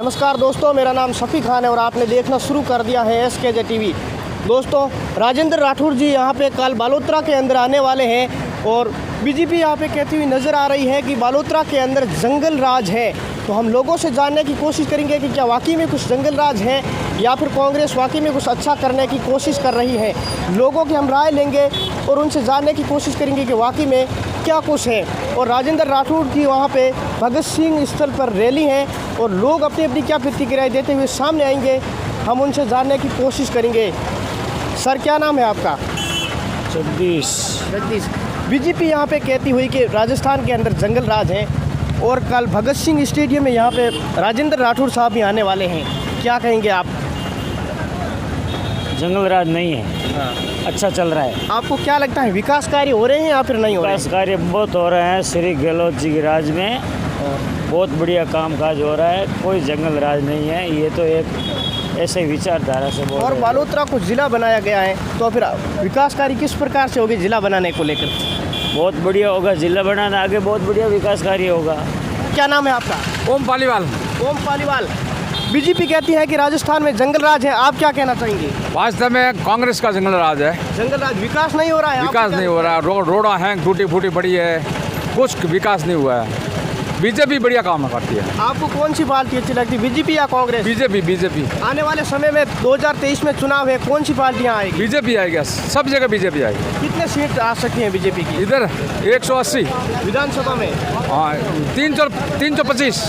नमस्कार दोस्तों, मेरा नाम शफी खान है और आपने देखना शुरू कर दिया है SKJ टीवी। दोस्तों, राजेंद्र राठौड़ जी यहाँ पे कल बालोतरा के अंदर आने वाले हैं और बीजेपी यहाँ पे कहती हुई नज़र आ रही है कि बालोतरा के अंदर जंगल राज है। तो हम लोगों से जानने की कोशिश करेंगे कि क्या वाकई में कुछ जंगल राज है या फिर कांग्रेस वाकई में कुछ अच्छा करने की कोशिश कर रही है। लोगों की हम राय लेंगे और उनसे जानने की कोशिश करेंगे कि वाकई में क्या कुछ है। और राजेंद्र राठौड़ की वहाँ पे भगत सिंह स्थल पर रैली है और लोग अपनी अपनी क्या प्रतिक्रिया देते हुए सामने आएंगे, हम उनसे जानने की कोशिश करेंगे। सर, क्या नाम है आपका? जगदीश। बीजेपी यहाँ पे कहती हुई कि राजस्थान के अंदर जंगल राज है और कल भगत सिंह स्टेडियम में यहाँ पे राजेंद्र राठौड़ साहब भी आने वाले हैं, क्या कहेंगे आप? जंगल राज नहीं है। हाँ। अच्छा चल रहा है। आपको क्या लगता है, विकास कार्य हो रहे हैं या फिर नहीं हो रहे? विकास कार्य बहुत हो रहे हैं। श्री गहलोत जी के राज में बहुत बढ़िया कामकाज हो रहा है। कोई जंगल राज नहीं है। ये तो एक ऐसे विचारधारा से बोल और रहे हैं। बालोतरा को जिला बनाया गया है, तो फिर विकास कार्य किस प्रकार से होगी जिला बनाने को लेकर? बहुत बढ़िया होगा जिला बनाना, आगे बहुत बढ़िया विकास कार्य होगा। क्या नाम है आपका? ओम पालीवाल। ओम पालीवाल। बीजेपी कहती है कि राजस्थान में जंगल राज है, आप क्या कहना चाहेंगे? वास्तव में कांग्रेस का जंगल राज है। जंगल राज, विकास नहीं हो रहा है। विकास नहीं हो रहा। रोड़ा हैं टूटी फूटी पड़ी है, कुछ विकास नहीं हुआ है। बीजेपी बढ़िया काम करती है। आपको कौन सी पार्टी अच्छी लगती है, बीजेपी या कांग्रेस? बीजेपी। आने वाले समय में 2023 में चुनाव है, कौन सी पार्टियां आएगी? बीजेपी आएगी, सब जगह बीजेपी आएगी। कितने सीट आ सकती हैं बीजेपी की इधर 180 विधानसभा में? हाँ, 325।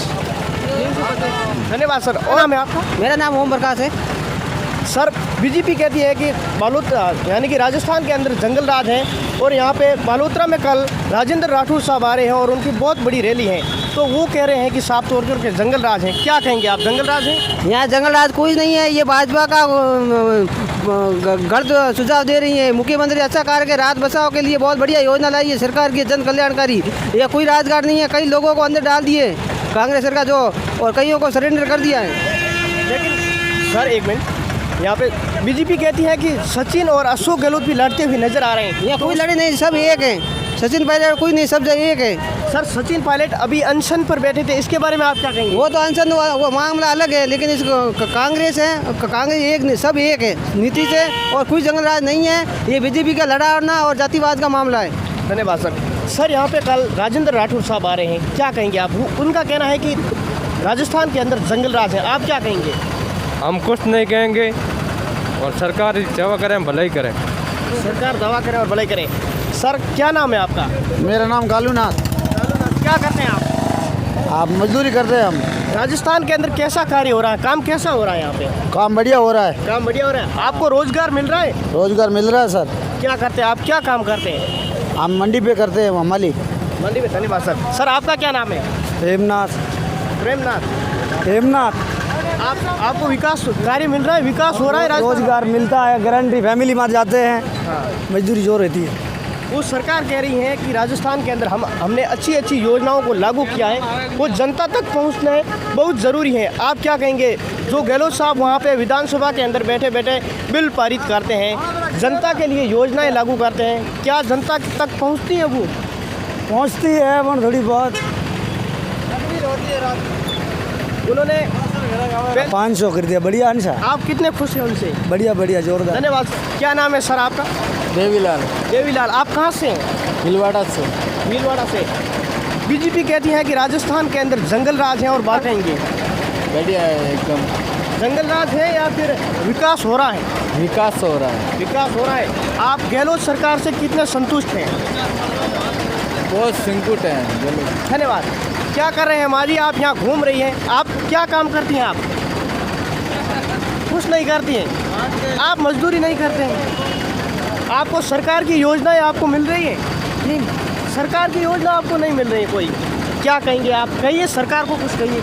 धन्यवाद सर। और नाम है आपका? मेरा नाम ओम प्रकाश है। सर, बीजेपी कहती है कि बालोतरा यानी कि राजस्थान के अंदर जंगल राज है और यहाँ पे बालोतरा में कल राजेंद्र राठौड़ साहब आ रहे हैं और उनकी बहुत बड़ी रैली है, तो वो कह रहे हैं कि साफ तौर पर जंगल राज है। क्या कहेंगे आप, जंगल राज है? यहाँ जंगल राज कोई नहीं है। ये भाजपा का गलत सुझाव दे रही है। मुख्यमंत्री अच्छा कार्य के राहत बचाव के लिए बहुत बढ़िया योजना लाई है सरकार की, जन कल्याणकारी। यह कोई राजगार नहीं है। कई लोगों को अंदर डाल दिए कांग्रेस सरकार जो, और कईयों को सरेंडर कर दिया है। लेकिन सर एक मिनट, यहाँ पे बीजेपी कहती है कि सचिन और अशोक गहलोत भी लड़ते हुए नजर आ रहे हैं। यहाँ कोई लड़े नहीं, सब एक है। सचिन पायलट कोई नहीं, सब एक है। सर, सचिन पायलट अभी अनशन पर बैठे थे, इसके बारे में आप क्या कहेंगे? वो तो अनशन वो मामला अलग है, लेकिन इसको कांग्रेस है, कांग्रेस एक नहीं, सब एक है नीति से, और कोई जंगल राज नहीं है। ये बीजेपी का लड़ाना और जातिवाद का मामला है। धन्यवाद सर। सर, यहाँ पे कल राजेंद्र राठौड़ साहब आ रहे हैं, क्या कहेंगे आप? उनका कहना है कि राजस्थान के अंदर जंगल राज है, आप क्या कहेंगे? हम कुछ नहीं कहेंगे और सरकार दावा करें भलाई करें। सरकार दावा करे और भलाई करे। सर, क्या नाम है आपका? मेरा नाम कालूनाथ। क्या करते हैं आप? मजदूरी करते हैं हम। राजस्थान के अंदर कैसा कार्य हो रहा है, काम कैसा हो रहा है यहाँ पे? काम बढ़िया हो रहा है। काम बढ़िया हो रहा है। आपको रोजगार मिल रहा है? रोजगार मिल रहा है सर। क्या करते हैं आप, क्या काम करते हैं? हम मंडी पे करते हैं, मालिक मंडी में। धन्यवाद सर। सर, आपका क्या नाम है? प्रेमनाथ। आपको विकास कार्य मिल रहा है, विकास हो रहा है? रोजगार मिलता है, गारंटी फैमिली में जाते हैं। मजदूरी जो रहती है। वो सरकार कह रही है कि राजस्थान के अंदर हमने अच्छी अच्छी योजनाओं को लागू किया है, वो जनता तक पहुंचना बहुत ज़रूरी है। आप क्या कहेंगे? जो गहलोत साहब वहाँ पे विधानसभा के अंदर बैठे बैठे बिल पारित करते हैं, जनता के लिए योजनाएं लागू करते हैं, क्या जनता तक पहुँचती है? वो पहुँचती है पर थोड़ी बहुत। उन्होंने 500 कर दिया, बढ़िया अंशा। आप कितने खुश हैं उनसे? बढ़िया जोरदार। धन्यवाद। क्या नाम है सर आपका? देवीलाल। आप कहाँ से हैं? भीलवाड़ा से। बीजेपी कहती है कि राजस्थान के अंदर जंगल राज है और बात कहेंगे बढ़िया है एकदम। जंगल राज है या फिर विकास हो रहा है? विकास हो रहा है। आप गहलोत सरकार से कितने संतुष्ट हैं? बहुत संकट है। धन्यवाद। क्या कर रहे हैं माजी? आप यहाँ घूम रही हैं, आप क्या काम करती हैं? आप कुछ नहीं करती हैं, आप मजदूरी नहीं करते हैं। आपको सरकार की योजनाएं आपको मिल रही है? नहीं, सरकार की योजना आपको नहीं मिल रही है कोई। क्या कहेंगे आप? कहिए, सरकार को कुछ कहिए।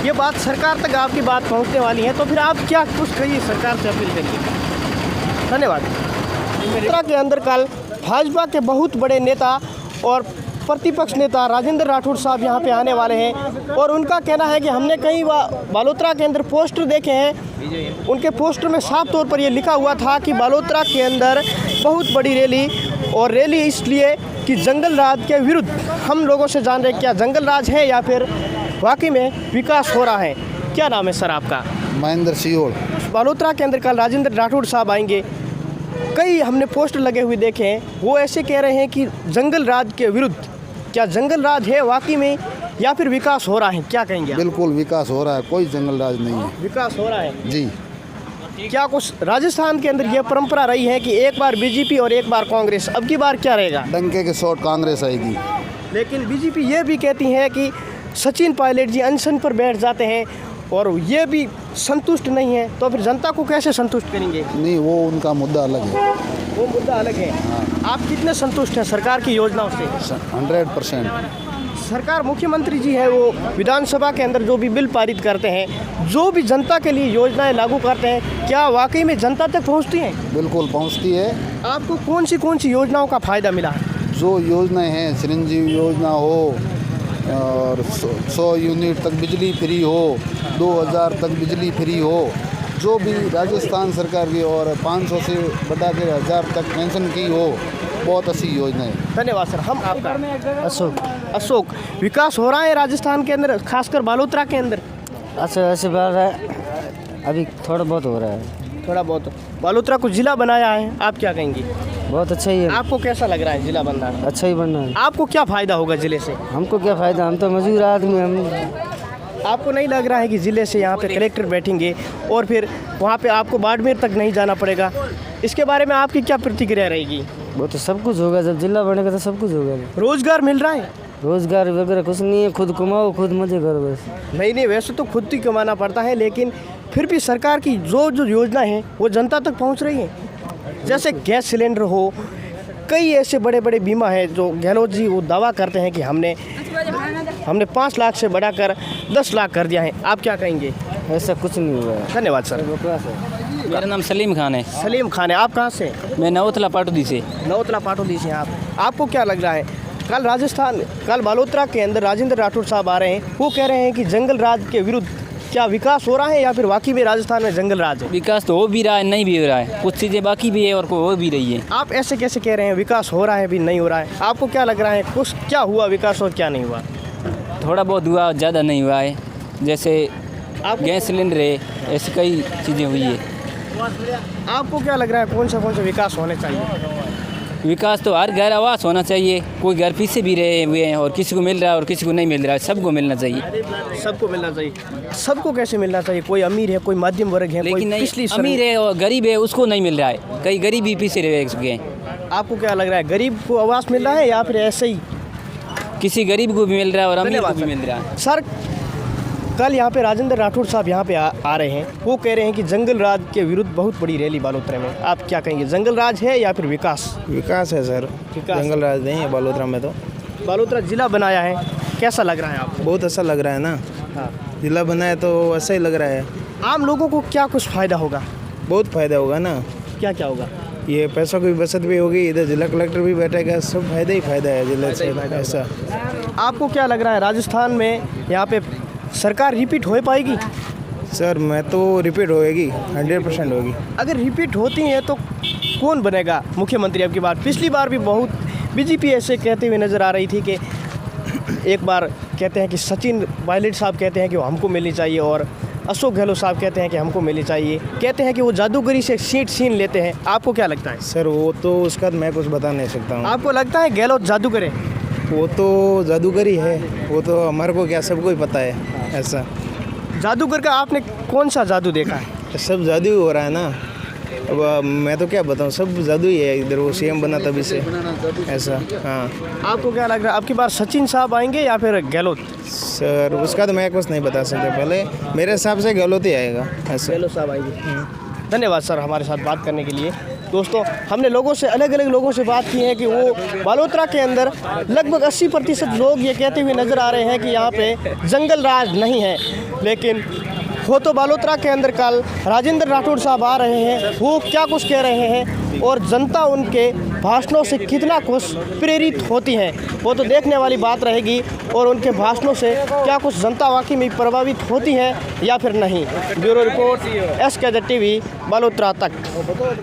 ये बात सरकार तक आपकी बात पहुंचने वाली है, तो फिर आप क्या कुछ कहिए, सरकार से अपील करिए। धन्यवाद। बालोतरा के अंदर कल भाजपा के बहुत बड़े नेता और प्रतिपक्ष नेता राजेंद्र राठौड़ साहब यहाँ पे आने वाले हैं और उनका कहना है कि हमने कई बालोतरा के अंदर पोस्टर देखे हैं। उनके पोस्टर में साफ तौर पर ये लिखा हुआ था कि बालोतरा के अंदर बहुत बड़ी रैली, और रैली इसलिए कि जंगल राज के विरुद्ध। हम लोगों से जान रहे हैं क्या जंगल राज है या फिर वाकई में विकास हो रहा है? क्या नाम है सर आपका? महेंद्र सियोड़। बालोतरा के अंदर कल राजेंद्र राठौड़ साहब आएंगे। कई हमने पोस्टर लगे हुए देखे हैं, वो ऐसे कह रहे हैं कि जंगल राज के विरुद्ध। क्या जंगल राज है वाकई में या फिर विकास हो रहा है? क्या कहेंगे आप? बिल्कुल विकास हो रहा है, कोई जंगल राज नहीं है। विकास हो रहा है जी। क्या कुछ राजस्थान के अंदर यह परंपरा रही है कि एक बार बीजेपी और एक बार कांग्रेस, अब की बार क्या रहेगा? डंके के शॉट कांग्रेस आएगी। लेकिन बीजेपी ये भी कहती है कि सचिन पायलट जी अनशन पर बैठ जाते हैं और ये भी संतुष्ट नहीं है, तो फिर जनता को कैसे संतुष्ट करेंगे? नहीं, वो उनका मुद्दा अलग है। वो मुद्दा अलग है। आप कितने संतुष्ट हैं सरकार की योजनाओं से? 100%। सरकार, मुख्यमंत्री जी है वो विधानसभा के अंदर जो भी बिल पारित करते हैं, जो भी जनता के लिए योजनाएं लागू करते हैं, क्या वाकई में जनता तक पहुंचती हैं? बिल्कुल पहुंचती है। आपको कौन सी योजनाओं का फ़ायदा मिला है? जो योजनाएं हैं, चिरंजीवी योजना हो और 100 यूनिट तक बिजली फ्री हो, 2000 तक बिजली फ्री हो, जो भी राजस्थान सरकार की, और 500 से बढ़ा के 1000 तक पेंशन की हो, बहुत अच्छी योजना है। धन्यवाद सर। हम आपका? अशोक, विकास हो रहा है राजस्थान के अंदर, खासकर बालोतरा के अंदर? अच्छा, ऐसे बात है, अभी थोड़ा बहुत हो रहा है। थोड़ा बहुत। बालोतरा को जिला बनाया है, आप क्या कहेंगे? बहुत अच्छा ही है। आपको कैसा लग रहा है जिला बनना? अच्छा ही बनना है। आपको क्या फ़ायदा होगा जिले से? हमको क्या फ़ायदा, हम तो मजदूर आदमी। हम आपको नहीं लग रहा है कि ज़िले से यहाँ पे कलेक्टर बैठेंगे और फिर वहाँ पे आपको बाड़मेर तक नहीं जाना पड़ेगा? इसके बारे में आपकी क्या प्रतिक्रिया रहेगी? वो तो सब कुछ होगा, जब जिला बनेगा तो सब कुछ होगा। रोज़गार मिल रहा है? रोज़गार वगैरह कुछ नहीं है, खुद कमाओ खुद मजे करो बस। नहीं, वैसे तो खुद ही कमाना पड़ता है, लेकिन फिर भी सरकार की जो योजना है वो जनता तक पहुँच रही है। जैसे गैस सिलेंडर हो, कई ऐसे बड़े बड़े बीमा है जो गहलोत जी वो दावा करते हैं कि हमने 5 लाख से बढ़ाकर 10 लाख कर दिया है। आप क्या कहेंगे? ऐसा कुछ नहीं हुआ है। धन्यवाद सर। मेरा नाम सलीम खान है। सलीम खान है। आप कहाँ से? मैं नवतला पाटोदी से। नवतला पाटोदी से। आपको क्या लग रहा है? कल बालोतरा के अंदर राजेंद्र राठौड़ साहब आ रहे हैं, वो कह रहे हैं कि जंगल राज के विरुद्ध। क्या विकास हो रहा है या फिर वाकई में राजस्थान में जंगल राज है? विकास तो हो भी रहा है, नहीं भी हो रहा है, कुछ चीज़ें बाकी भी है और को हो भी रही है। आप ऐसे कैसे कह रहे हैं विकास हो रहा है भी नहीं हो रहा है? आपको क्या लग रहा है, कुछ क्या हुआ विकास और क्या नहीं हुआ? थोड़ा बहुत हुआ, ज़्यादा नहीं हुआ है। जैसे गैस सिलेंडर है, ऐसी कई चीज़ें हुई है। आपको क्या लग रहा है कौन सा विकास होने चाहिए? विकास तो हर घर आवास होना चाहिए। कोई घर पीछे भी रहे हुए हैं और किसी को मिल रहा है और किसी को नहीं मिल रहा है, सबको मिलना चाहिए। सबको मिलना चाहिए। सबको कैसे मिलना चाहिए? कोई अमीर है, कोई मध्यम वर्ग है, लेकिन कोई नहीं, पिछली अमीर है और गरीब है उसको नहीं मिल रहा है। कई गरीब भी पीछे रह चुके हैं। आपको क्या लग रहा है, गरीब को आवास मिल रहा है या फिर ऐसे ही? किसी गरीब को भी मिल रहा है और अमीर को भी मिल रहा है। सर, कल यहाँ पे राजेंद्र राठौड़ साहब यहाँ पे आ रहे हैं, वो कह रहे हैं कि जंगल राज के विरुद्ध बहुत बड़ी रैली बालोतरा में। आप क्या कहेंगे, जंगल राज है या फिर विकास? विकास है सर, जंगल राज नहीं है बालोतरा में। तो बालोतरा जिला बनाया है, कैसा लग रहा है आपको? बहुत अच्छा लग रहा है ना। हाँ। जिला बना है तो अच्छा ही लग रहा है। आम लोगों को क्या कुछ फ़ायदा होगा? बहुत फ़ायदा होगा ना। क्या क्या होगा? ये पैसों की बचत भी होगी, इधर जिला कलेक्टर भी बैठेगा, सब फायदा ही फायदा है जिले से। ऐसा आपको क्या लग रहा है राजस्थान में यहाँ पे सरकार रिपीट हो पाएगी? सर, मैं तो रिपीट होएगी, 100% होगी। अगर रिपीट होती है तो कौन बनेगा मुख्यमंत्री अब की बार? पिछली बार भी बहुत बीजेपी ऐसे कहते हुए नज़र आ रही थी कि एक बार कहते हैं कि सचिन पायलट साहब कहते हैं कि वो हमको मिलनी चाहिए और अशोक गहलोत साहब कहते हैं कि हमको मिलनी चाहिए। कहते हैं कि वो जादूगरी से सीट छीन लेते हैं। आपको क्या लगता है? सर, वो तो उसका मैं कुछ बता नहीं सकता हूँ। आपको लगता है गहलोत जादूगर है? वो तो जादूगरी है, वो तो हमारे को क्या सबको ही पता है। ऐसा जादूगर का आपने कौन सा जादू देखा है? सब जादू ही हो रहा है ना। अब मैं तो क्या बताऊँ, सब जादू ही है। इधर वो सीएम बना तभी से ऐसा। हाँ। आपको क्या लग रहा है, आपकी बार सचिन साहब आएंगे या फिर गहलोत? सर, उसका तो मैं कुछ नहीं बता सकता। पहले मेरे हिसाब से गहलोत ही आएगा ऐसा। गहलोत साहब आएंगे। धन्यवाद सर हमारे साथ बात करने के लिए। दोस्तों, हमने लोगों से अलग अलग लोगों से बात की है कि वो बालोतरा के अंदर लगभग 80% लोग ये कहते हुए नज़र आ रहे हैं कि यहाँ पे जंगल राज नहीं है। लेकिन हो तो बालोतरा के अंदर कल राजेंद्र राठौड़ साहब आ रहे हैं, वो क्या कुछ कह रहे हैं और जनता उनके भाषणों से कितना कुछ प्रेरित होती है वो तो देखने वाली बात रहेगी। और उनके भाषणों से क्या कुछ जनता वाकई में प्रभावित होती है या फिर नहीं। Bureau report SKZ TV Balotra तक।